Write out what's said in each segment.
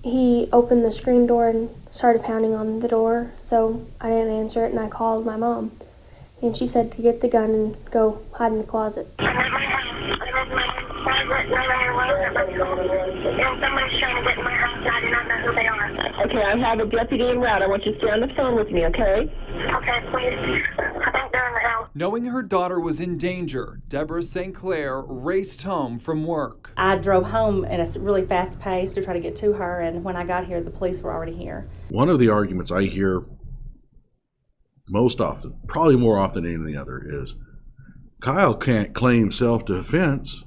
He opened the screen door and started pounding on the door, so I didn't answer it, and I called my mom. And she said to get the gun and go hide in the closet. I'm at my house. I'm at my private, no matter what. And somebody's trying to get in my house. I do not know who they are. Okay, I have a deputy en route. I want you to stay on the phone with me, okay? Okay, please. I think they're in the house. Knowing her daughter was in danger, Deborah St. Clair raced home from work. I drove home at a really fast pace to try to get to her, and when I got here, the police were already here. One of the arguments I hear most often, probably more often than any other, is Kyle can't claim self-defense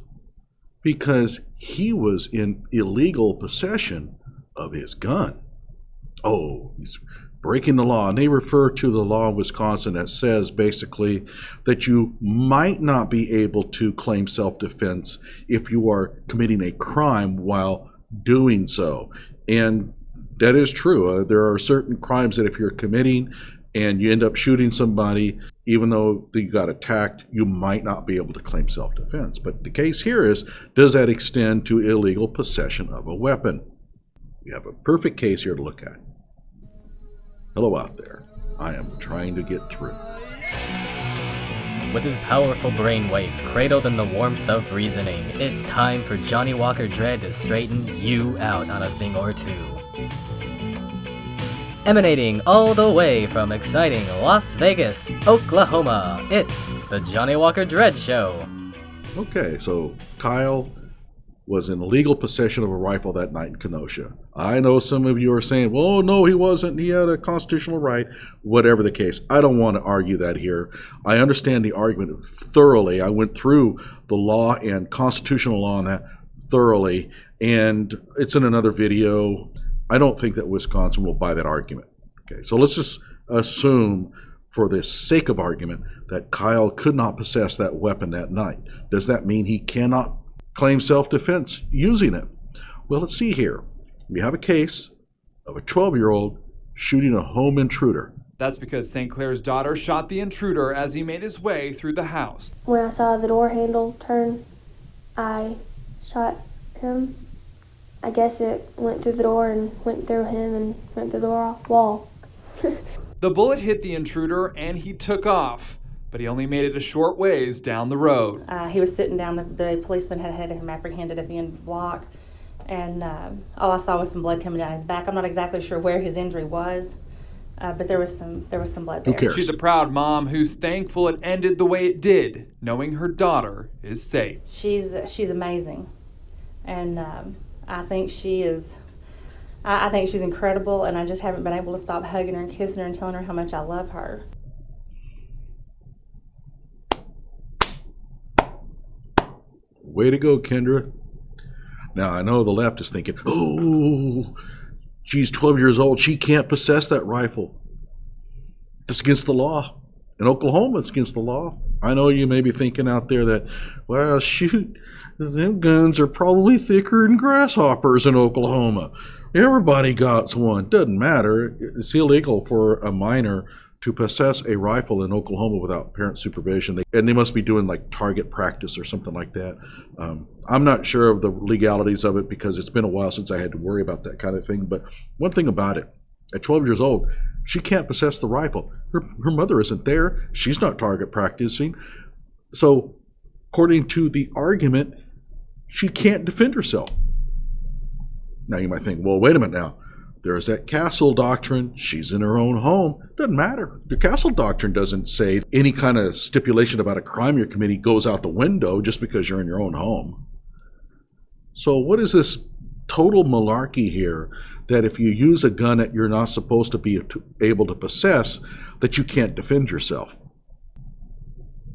because he was in illegal possession of his gun. Oh, he's breaking the law. And they refer to the law in Wisconsin that says basically that you might not be able to claim self-defense if you are committing a crime while doing so. And that is true. There are certain crimes that if you're committing and you end up shooting somebody, even though you got attacked, you might not be able to claim self-defense. But the case here is, does that extend to illegal possession of a weapon? We have a perfect case here to look at. Hello out there. I am trying to get through. With his powerful brainwaves cradled in the warmth of reasoning, it's time for Johnnie Walker Dredd to straighten you out on a thing or two. Emanating all the way from exciting Las Vegas, Oklahoma, it's the Johnnie Walker Dredd Show. Okay, so Kyle was in illegal possession of a rifle that night in Kenosha. I know some of you are saying, well, no, he wasn't. He had a constitutional right. Whatever the case, I don't want to argue that here. I understand the argument thoroughly. I went through the law and constitutional law on that thoroughly, and it's in another video. I don't think that Wisconsin will buy that argument. Okay, so let's just assume, for the sake of argument, that Kyle could not possess that weapon that night. Does that mean he cannot claim self-defense using it? Well, let's see here. We have a case of a 12-year-old shooting a home intruder. That's because St. Clair's daughter shot the intruder as he made his way through the house. When I saw the door handle turn, I shot him. I guess it went through the door and went through him and went through the wall. The bullet hit the intruder and he took off, but he only made it a short ways down the road. He was sitting down. The policeman had him apprehended at the end of the block, and all I saw was some blood coming down his back. I'm not exactly sure where his injury was, but there was some blood there. Who cares? She's a proud mom who's thankful it ended the way it did, knowing her daughter is safe. She's amazing, and I think she is. I think she's incredible, and I just haven't been able to stop hugging her and kissing her and telling her how much I love her. Way to go, Kendra. Now, I know the left is thinking, oh, she's 12 years old. She can't possess that rifle. It's against the law. In Oklahoma, it's against the law. I know you may be thinking out there that, well, shoot, them guns are probably thicker than grasshoppers in Oklahoma. Everybody got one. Doesn't matter. It's illegal for a minor to possess a rifle in Oklahoma without parent supervision. And they must be doing like target practice or something like that. I'm not sure of the legalities of it because it's been a while since I had to worry about that kind of thing. But one thing about it, at 12 years old, she can't possess the rifle. Her mother isn't there. She's not target practicing. So according to the argument, she can't defend herself. Now you might think, well, wait a minute now. There's that castle doctrine. She's in her own home. Doesn't matter. The castle doctrine doesn't say any kind of stipulation about a crime you're committing goes out the window just because you're in your own home. So what is this total malarkey here that if you use a gun that you're not supposed to be able to possess, that you can't defend yourself?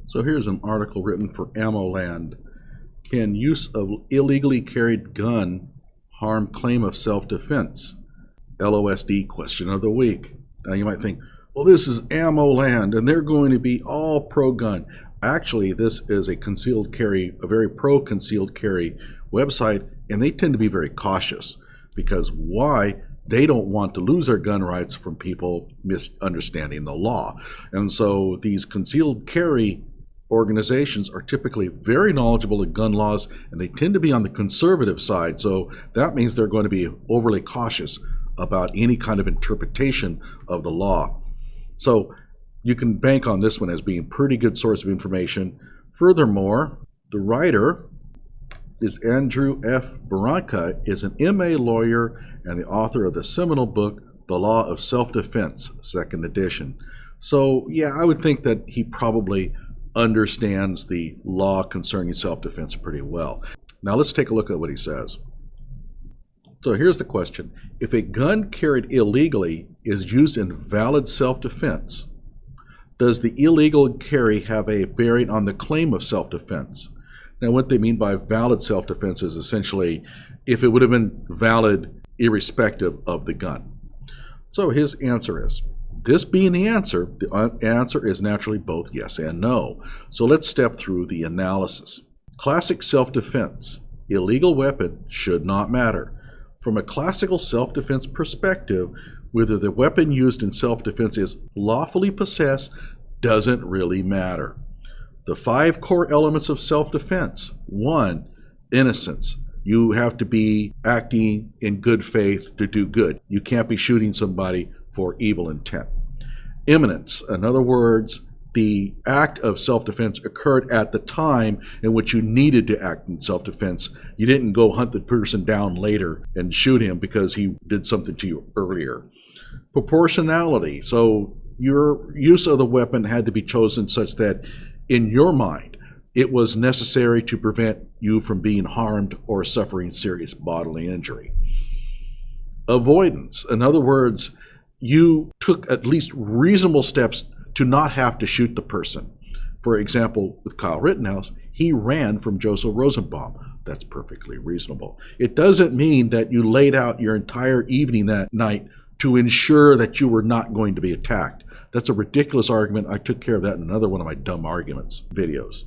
So here's an article written for AmmoLand. Can use of illegally carried gun harm claim of self-defense? LOSD question of the week. Now you might think, well, this is AmmoLand and they're going to be all pro-gun. Actually, this is a concealed carry, a very pro-concealed carry website, and they tend to be very cautious because why? They don't want to lose their gun rights from people misunderstanding the law. And so these concealed carry organizations are typically very knowledgeable in gun laws, and they tend to be on the conservative side. So that means they're going to be overly cautious about any kind of interpretation of the law. So you can bank on this one as being a pretty good source of information. Furthermore, the writer is Andrew F. Barranca, is an MA lawyer and the author of the seminal book, The Law of Self-Defense, 2nd edition. So yeah, I would think that he probably understands the law concerning self-defense pretty well. Now let's take a look at what he says. So here's the question. If a gun carried illegally is used in valid self-defense, does the illegal carry have a bearing on the claim of self-defense? Now what they mean by valid self-defense is essentially if it would have been valid irrespective of the gun. So his answer is, this being the answer is naturally both yes and no. So let's step through the analysis. Classic self-defense, illegal weapon should not matter. From a classical self-defense perspective, whether the weapon used in self-defense is lawfully possessed doesn't really matter. The 5 core elements of self-defense. 1, innocence. You have to be acting in good faith to do good. You can't be shooting somebody for evil intent. Imminence. In other words, the act of self-defense occurred at the time in which you needed to act in self-defense. You didn't go hunt the person down later and shoot him because he did something to you earlier. Proportionality. So your use of the weapon had to be chosen such that in your mind it was necessary to prevent you from being harmed or suffering serious bodily injury. Avoidance. In other words, you took at least reasonable steps to not have to shoot the person. For example, with Kyle Rittenhouse, he ran from Joseph Rosenbaum. That's perfectly reasonable. It doesn't mean that you laid out your entire evening that night to ensure that you were not going to be attacked. That's a ridiculous argument. I took care of that in another one of my dumb arguments videos.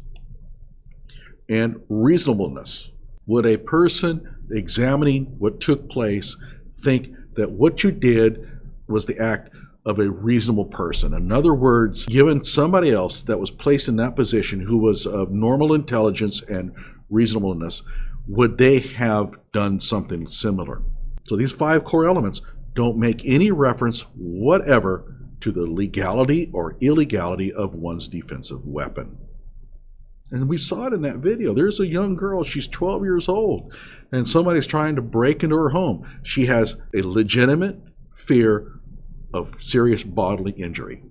And reasonableness. Would a person examining what took place think that what you did was the act of a reasonable person? In other words, given somebody else that was placed in that position who was of normal intelligence and reasonableness, would they have done something similar? So these 5 core elements don't make any reference whatever to the legality or illegality of one's defensive weapon. And we saw it in that video. There's a young girl, she's 12 years old, and somebody's trying to break into her home. She has a legitimate fear of serious bodily injury.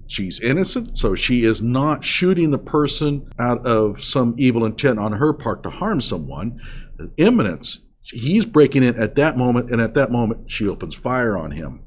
She's innocent, so she is not shooting the person out of some evil intent on her part to harm someone. Imminence, he's breaking in at that moment, and at that moment she opens fire on him.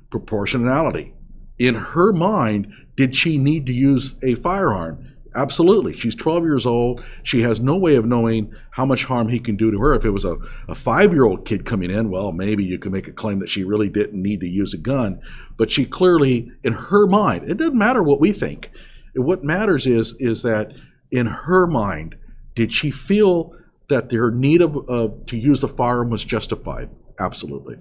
Proportionality. In her mind, did she need to use a firearm? Absolutely. She's 12 years old. She has no way of knowing how much harm he can do to her. If it was a 5-year-old kid coming in, well, maybe you could make a claim that she really didn't need to use a gun. But she clearly, in her mind, it doesn't matter what we think. What matters is that in her mind, did she feel that her need to use the firearm was justified? Absolutely.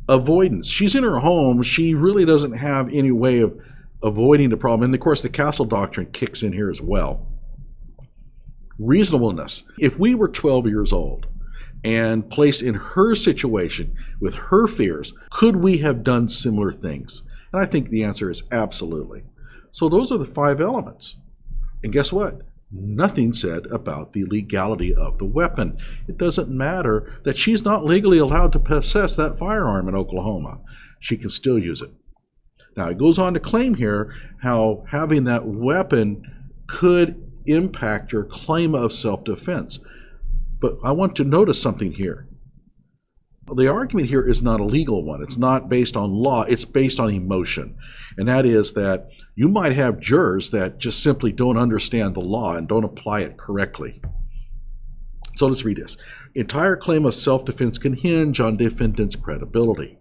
Avoidance. She's in her home. She really doesn't have any way of avoiding the problem. And of course, the castle doctrine kicks in here as well. Reasonableness. If we were 12 years old and placed in her situation with her fears, could we have done similar things? And I think the answer is absolutely. So those are the 5 elements. And guess what? Nothing said about the legality of the weapon. It doesn't matter that she's not legally allowed to possess that firearm in Oklahoma. She can still use it. Now, it goes on to claim here how having that weapon could impact your claim of self-defense. But I want to notice something here. The argument here is not a legal one. It's not based on law. It's based on emotion. And that is that you might have jurors that just simply don't understand the law and don't apply it correctly. So let's read this. Entire claim of self-defense can hinge on defendant's credibility.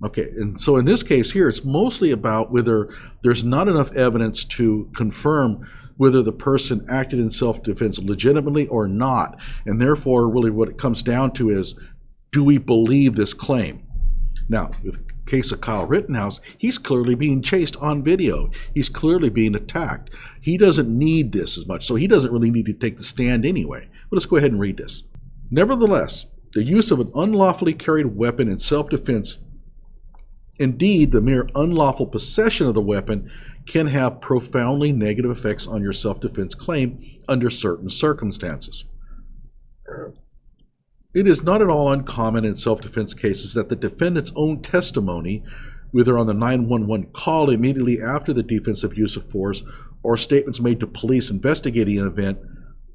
Okay, and so in this case here, it's mostly about whether there's not enough evidence to confirm whether the person acted in self-defense legitimately or not. And therefore, really what it comes down to is, do we believe this claim? Now, with the case of Kyle Rittenhouse, he's clearly being chased on video. He's clearly being attacked. He doesn't need this as much, so he doesn't really need to take the stand anyway. But let's go ahead and read this. Nevertheless, the use of an unlawfully carried weapon in self-defense, indeed the mere unlawful possession of the weapon, can have profoundly negative effects on your self-defense claim under certain circumstances. It is not at all uncommon in self-defense cases that the defendant's own testimony, whether on the 911 call immediately after the defensive use of force or statements made to police investigating an event,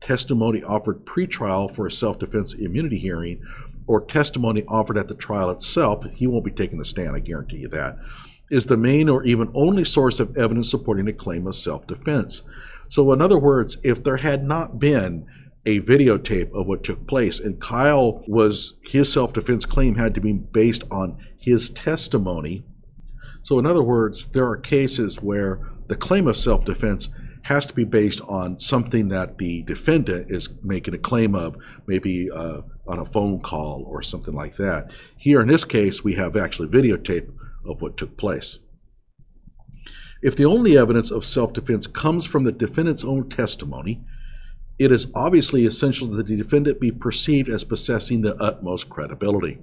testimony offered pre-trial for a self-defense immunity hearing, or testimony offered at the trial itself, he won't be taking the stand, I guarantee you that, is the main or even only source of evidence supporting a claim of self-defense. So in other words, if there had not been a videotape of what took place, and his self-defense claim had to be based on his testimony. So in other words, there are cases where the claim of self-defense has to be based on something that the defendant is making a claim of, maybe on a phone call or something like that. Here in this case, we have actually videotape of what took place. If the only evidence of self-defense comes from the defendant's own testimony, it is obviously essential that the defendant be perceived as possessing the utmost credibility.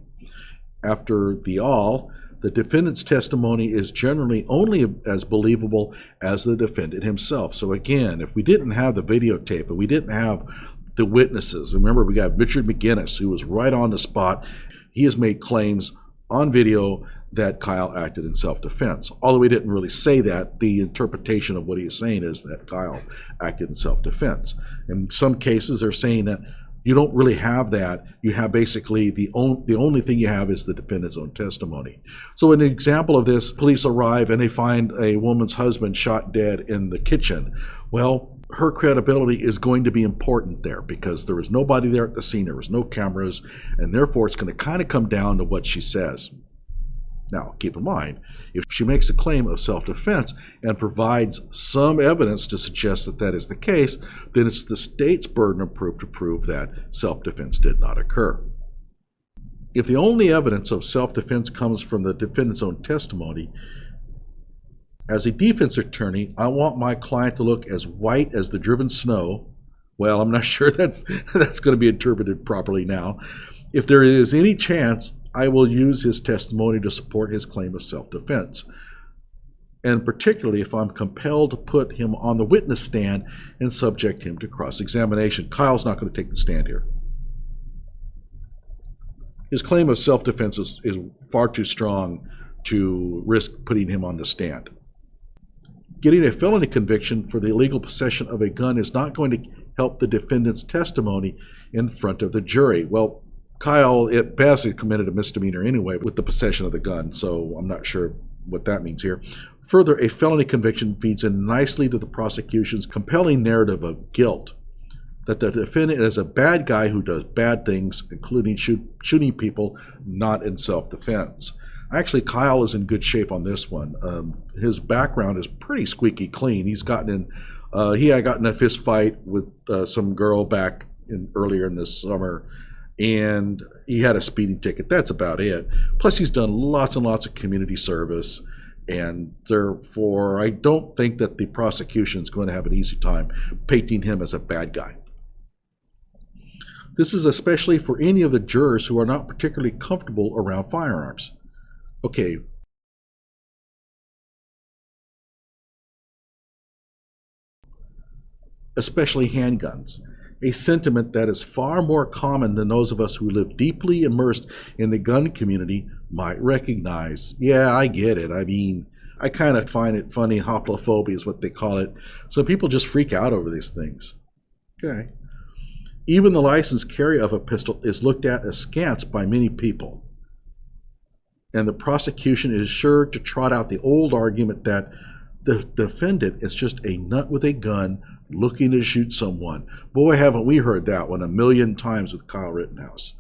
After all, the defendant's testimony is generally only as believable as the defendant himself. So again, if we didn't have the videotape and we didn't have the witnesses, remember we got Richard McGinnis, who was right on the spot. He has made claims on video that Kyle acted in self-defense. Although he didn't really say that, the interpretation of what he is saying is that Kyle acted in self-defense. In some cases, they're saying that you don't really have that. You have basically the only thing you have is the defendant's own testimony. So an example of this, police arrive and they find a woman's husband shot dead in the kitchen. Well, her credibility is going to be important there because there was nobody there at the scene, there was no cameras, and therefore it's going to kind of come down to what she says. Now, keep in mind, if she makes a claim of self-defense and provides some evidence to suggest that that is the case, then it's the state's burden of proof to prove that self-defense did not occur. If the only evidence of self-defense comes from the defendant's own testimony, as a defense attorney, I want my client to look as white as the driven snow. Well, I'm not sure that's going to be interpreted properly now. If there is any chance, I will use his testimony to support his claim of self-defense, and particularly if I'm compelled to put him on the witness stand and subject him to cross-examination. Kyle's not going to take the stand here. His claim of self-defense is far too strong to risk putting him on the stand. Getting a felony conviction for the illegal possession of a gun is not going to help the defendant's testimony in front of the jury. Well, Kyle, at best, had committed a misdemeanor anyway with the possession of the gun, so I'm not sure what that means here. Further, a felony conviction feeds in nicely to the prosecution's compelling narrative of guilt, that the defendant is a bad guy who does bad things, including shooting people, not in self-defense. Actually, Kyle is in good shape on this one. His background is pretty squeaky clean. He had gotten a fist fight with some girl back earlier in this summer, and he had a speeding ticket. That's about it. Plus, he's done lots and lots of community service, and therefore, I don't think that the prosecution is going to have an easy time painting him as a bad guy. This is especially for any of the jurors who are not particularly comfortable around firearms. Okay. Especially handguns. A sentiment that is far more common than those of us who live deeply immersed in the gun community might recognize. Yeah, I get it. I mean, I kind of find it funny. Hoplophobia is what they call it. So people just freak out over these things. Okay. Even the licensed carry of a pistol is looked at askance by many people. And the prosecution is sure to trot out the old argument that the defendant is just a nut with a gun looking to shoot someone. Boy, haven't we heard that one a million times with Kyle Rittenhouse.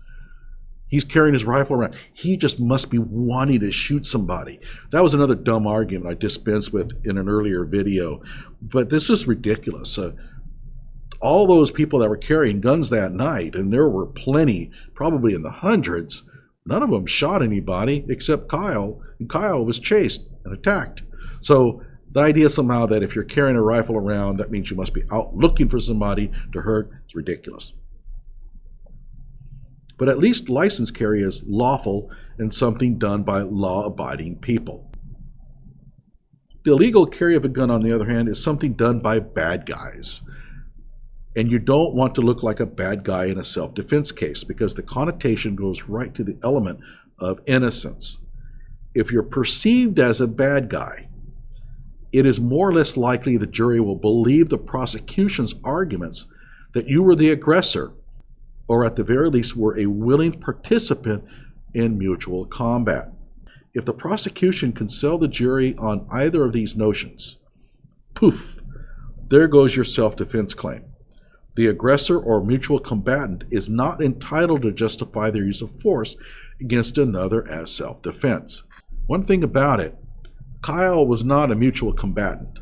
He's carrying his rifle around. He just must be wanting to shoot somebody. That was another dumb argument I dispensed with in an earlier video. But this is ridiculous. All those people that were carrying guns that night, and there were plenty, probably in the hundreds, None of them shot anybody except Kyle, and Kyle was chased and attacked. So the idea somehow that if you're carrying a rifle around, that means you must be out looking for somebody to hurt is ridiculous. But at least license carry is lawful and something done by law-abiding people. The illegal carry of a gun, on the other hand, is something done by bad guys. And you don't want to look like a bad guy in a self-defense case because the connotation goes right to the element of innocence. If you're perceived as a bad guy, it is more or less likely the jury will believe the prosecution's arguments that you were the aggressor, or at the very least were a willing participant in mutual combat. If the prosecution can sell the jury on either of these notions, poof, there goes your self-defense claim. The aggressor or mutual combatant is not entitled to justify their use of force against another as self-defense. One thing about it, Kyle was not a mutual combatant.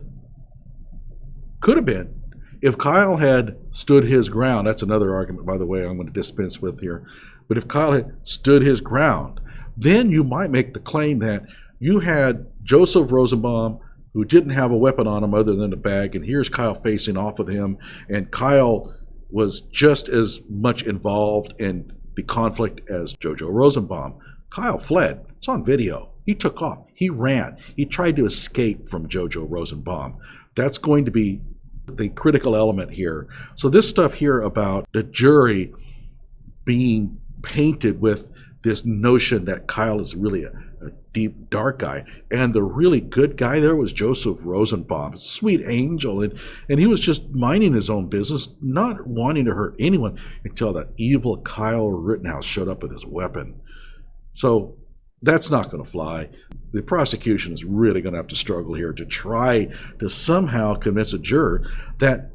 Could have been. If Kyle had stood his ground, that's another argument, by the way, I'm going to dispense with here. But if Kyle had stood his ground, then you might make the claim that you had Joseph Rosenbaum, who didn't have a weapon on him other than a bag, and here's Kyle facing off with him, and Kyle was just as much involved in the conflict as Jojo Rosenbaum. Kyle fled. It's on video. He took off. He ran. He tried to escape from Jojo Rosenbaum. That's going to be the critical element here. So this stuff here about the jury being painted with this notion that Kyle is really a deep, dark guy, and the really good guy there was Joseph Rosenbaum, a sweet angel, and he was just minding his own business, not wanting to hurt anyone until that evil Kyle Rittenhouse showed up with his weapon. So that's not going to fly. The prosecution is really going to have to struggle here to try to somehow convince a juror that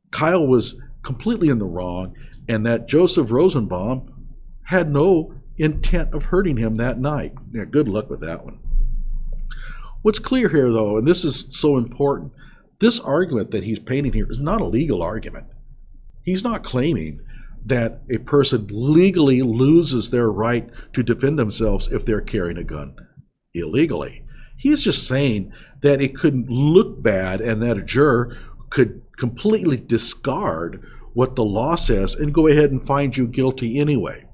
Kyle was completely in the wrong and that Joseph Rosenbaum had no intent of hurting him that night. Yeah, good luck with that one. What's clear here, though, and this is so important, this argument that he's painting here is not a legal argument. He's not claiming that a person legally loses their right to defend themselves if they're carrying a gun illegally. He's just saying that it could look bad and that a juror could completely discard what the law says and go ahead and find you guilty anyway.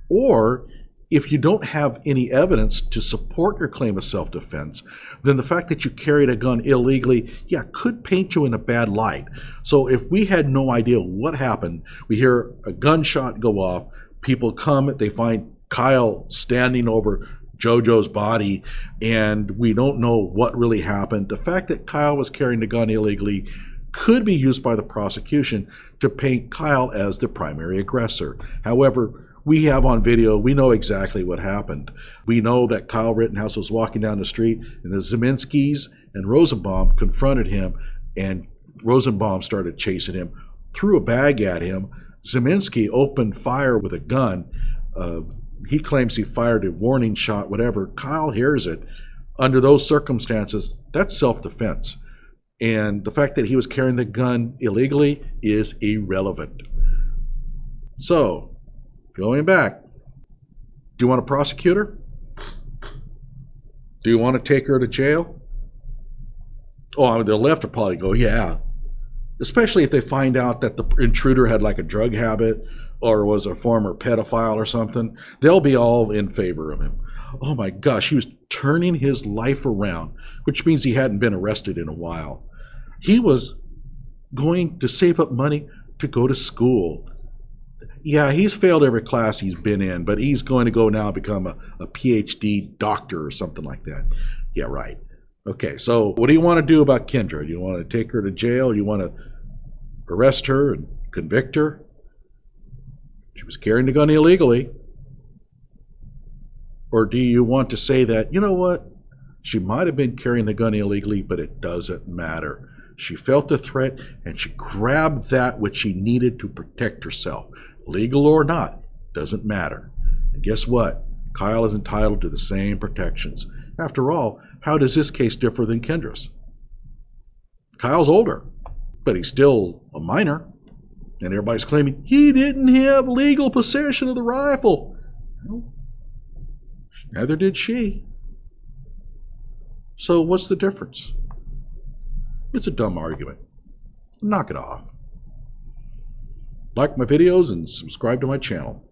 Or if you don't have any evidence to support your claim of self-defense, then the fact that you carried a gun illegally, could paint you in a bad light. So if we had no idea what happened, we hear a gunshot go off, people come, they find Kyle standing over Jojo's body, and we don't know what really happened. The fact that Kyle was carrying the gun illegally could be used by the prosecution to paint Kyle as the primary aggressor. However, we have on video, we know exactly what happened. We know that Kyle Rittenhouse was walking down the street and the Zeminskis and Rosenbaum confronted him, and Rosenbaum started chasing him, threw a bag at him. Zeminski opened fire with a gun. He claims he fired a warning shot, whatever. Kyle hears it. Under those circumstances, that's self-defense. And the fact that he was carrying the gun illegally is irrelevant. So, going back, do you want to prosecute her? Do you want to take her to jail? Oh, I mean, the left will probably go, yeah. Especially if they find out that the intruder had like a drug habit or was a former pedophile or something. They'll be all in favor of him. Oh my gosh, he was turning his life around, which means he hadn't been arrested in a while. He was going to save up money to go to school. Yeah, he's failed every class he's been in, but he's going to go now become a PhD doctor or something like that. Yeah, right. Okay, so what do you want to do about Kendra? Do you want to take her to jail? Do you want to arrest her and convict her? She was carrying the gun illegally. Or do you want to say that, you know what? She might have been carrying the gun illegally, but it doesn't matter. She felt the threat and she grabbed that which she needed to protect herself. Legal or not, doesn't matter. And guess what? Kyle is entitled to the same protections. After all, how does this case differ than Kendra's? Kyle's older, but he's still a minor. And everybody's claiming he didn't have legal possession of the rifle. Neither did she. So what's the difference? It's a dumb argument. Knock it off. Like my videos and subscribe to my channel.